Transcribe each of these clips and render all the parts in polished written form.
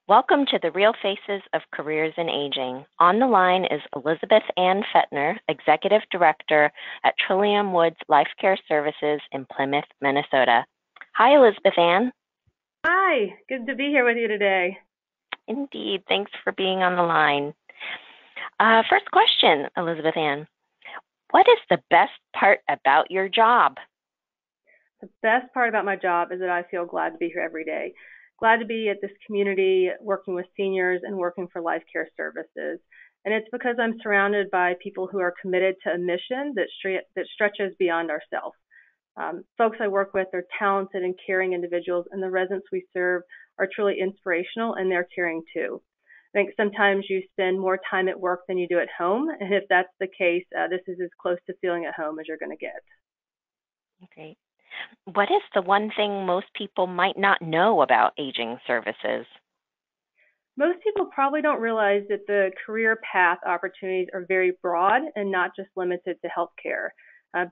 Welcome to the Real Faces of Careers in Aging. On the line is Elizabeth Ann Fetner, Executive Director at Trillium Lifecare Services in Plymouth, Minnesota. Hi, Elizabeth Ann. Hi, good to be here with you today. Indeed. Thanks for being on the line. First question, Elizabeth Ann. What is the best part about your job? The best part about my job is that I feel glad to be here every day. Glad to be at this community, working with seniors and working for Lifecare Services. And it's because I'm surrounded by people who are committed to a mission that stretches beyond ourselves. Folks I work with are talented and caring individuals, and the residents we serve are truly inspirational, and they're caring too. I think sometimes you spend more time at work than you do at home, and if that's the case, this is as close to feeling at home as you're going to get. Great. What is the one thing most people might not know about aging services? Most people probably don't realize that the career path opportunities are very broad and not just limited to healthcare.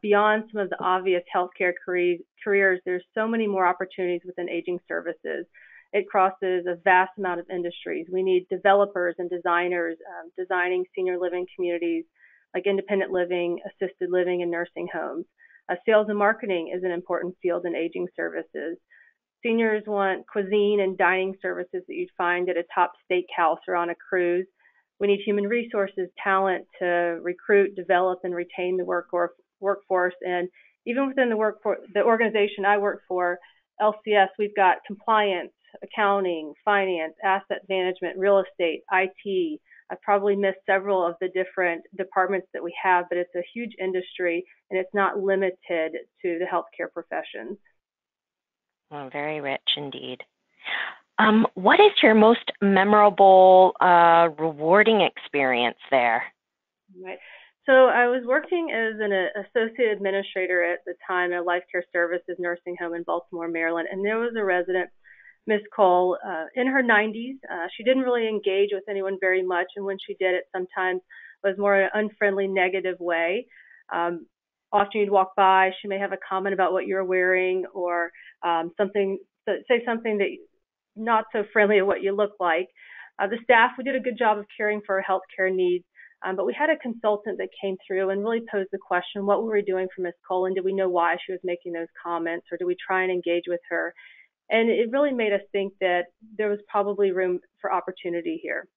Beyond some of the obvious healthcare careers, there's so many more opportunities within aging services. It crosses a vast amount of industries. We need developers and designers designing senior living communities like independent living, assisted living, and nursing homes. Sales and marketing is an important field in aging services. Seniors want cuisine and dining services that you'd find at a top steakhouse or on a cruise. We need human resources, talent to recruit, develop, and retain the workforce. And even within the organization I work for, LCS, we've got compliance, accounting, finance, asset management, real estate, IT. I've probably missed several of the different departments that we have, but it's a huge industry and it's not limited to the healthcare professions. Well, very rich indeed. What is your most memorable, rewarding experience there? Right. So I was working as an associate administrator at the time at Lifecare Services nursing home in Baltimore, Maryland, and there was a resident, Miss Cole, in her 90s. She didn't really engage with anyone very much, and when she did, it sometimes was more an unfriendly, negative way. Often you'd walk by, she may have a comment about what you're wearing or say something that not so friendly of what you look like. The staff, we did a good job of caring for her healthcare needs, but we had a consultant that came through and really posed the question, what were we doing for Miss Cole, and did we know why she was making those comments, or did we try and engage with her? And it really made us think that there was probably room for opportunity here.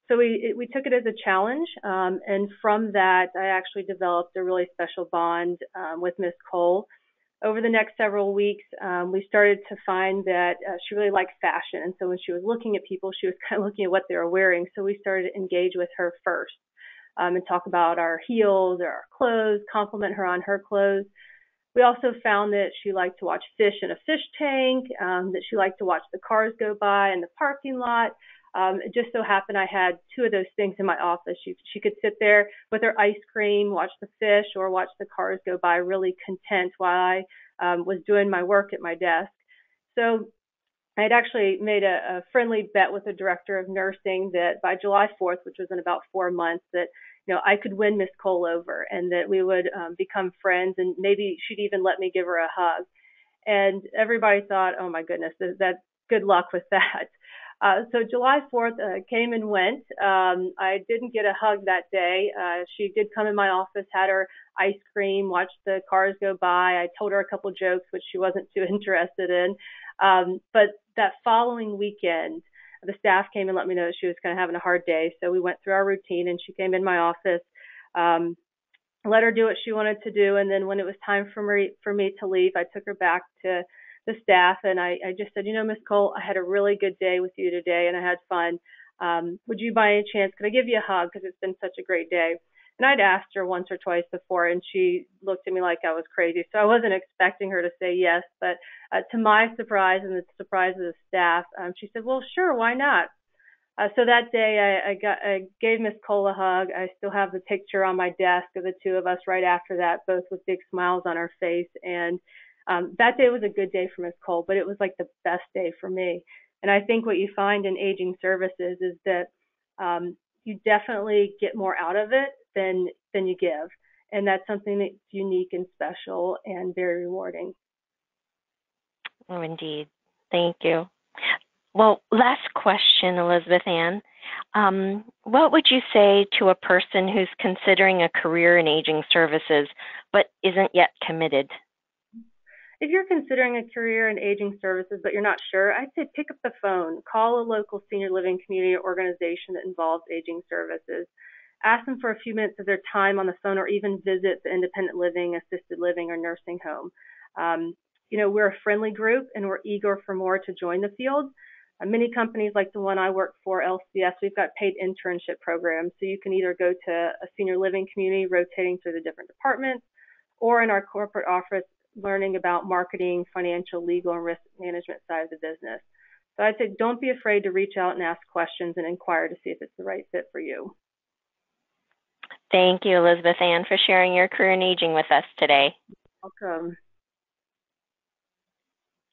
So we took it as a challenge, and from that, I actually developed a really special bond with Miss Cole. Over the next several weeks, we started to find that she really liked fashion, and so when she was looking at people, she was kind of looking at what they were wearing. So we started to engage with her first and talk about our heels or our clothes, compliment her on her clothes. We also found that she liked to watch fish in a fish tank, that she liked to watch the cars go by in the parking lot. It just so happened I had two of those things in my office. She could sit there with her ice cream, watch the fish, or watch the cars go by really content while I was doing my work at my desk. So I had actually made a friendly bet with the director of nursing that by July 4th, which was in about 4 months, that I could win Miss Cole over and that we would become friends, and maybe she'd even let me give her a hug. And everybody thought, oh my goodness, that good luck with that. So July 4th came and went. I didn't get a hug that day. She did come in my office, had her ice cream, watched the cars go by. I told her a couple jokes, which she wasn't too interested in. But that following weekend, the staff came and let me know that she was kind of having a hard day. So we went through our routine, and she came in my office, let her do what she wanted to do. And then when it was time for me to leave, I took her back to the staff, and I just said, Miss Cole, I had a really good day with you today, and I had fun. Would you, by any chance, could I give you a hug, because it's been such a great day? And I'd asked her once or twice before, and she looked at me like I was crazy. So I wasn't expecting her to say yes. But to my surprise and the surprise of the staff, she said, well, sure, why not? So that day I gave Miss Cole a hug. I still have the picture on my desk of the two of us right after that, both with big smiles on our face. And that day was a good day for Miss Cole, but it was like the best day for me. And I think what you find in aging services is that you definitely get more out of it than you give. And that's something that's unique and special and very rewarding. Oh, indeed. Thank you. Well, last question, Elizabeth Ann. What would you say to a person who's considering a career in aging services but isn't yet committed? If you're considering a career in aging services but you're not sure, I'd say pick up the phone, call a local senior living community organization that involves aging services. Ask them for a few minutes of their time on the phone or even visit the independent living, assisted living, or nursing home. We're a friendly group and we're eager for more to join the field. Many companies like the one I work for, LCS, we've got paid internship programs. So you can either go to a senior living community rotating through the different departments or in our corporate office learning about marketing, financial, legal, and risk management side of the business. So I'd say don't be afraid to reach out and ask questions and inquire to see if it's the right fit for you. Thank you, Elizabeth Ann, for sharing your career in aging with us today. Welcome.